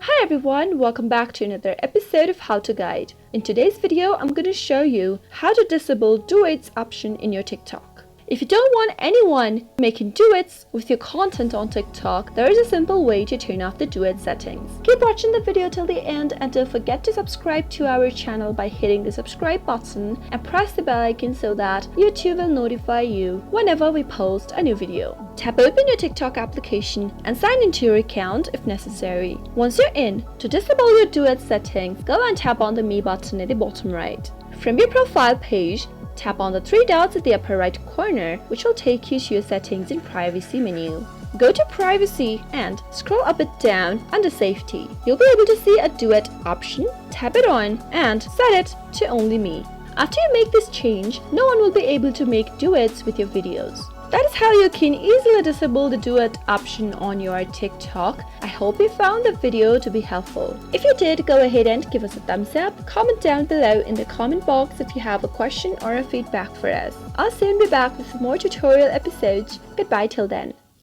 Hi everyone, welcome back to another episode of How to Guide. In today's video, I'm going to show you how to disable duets option in your TikTok. If you don't want anyone making duets with your content on TikTok, there is a simple way to turn off the duet settings. Keep watching the video till the end and don't forget to subscribe to our channel by hitting the subscribe button and press the bell icon so that YouTube will notify you whenever we post a new video. Tap open your TikTok application and sign into your account if necessary. Once you're in, to disable your duet settings, go and tap on the Me button at the bottom right. From your profile page, tap on the three dots at the upper right corner, which will take you to your settings in privacy menu. Go to privacy and scroll up and down under safety. You'll be able to see a duet option, tap it on and set it to only me. After you make this change, no one will be able to make duets with your videos. That is how you can easily disable the duet option on your TikTok. I hope you found the video to be helpful. If you did, go ahead and give us a thumbs up. Comment down below in the comment box if you have a question or a feedback for us. I'll soon be back with more tutorial episodes. Goodbye till then.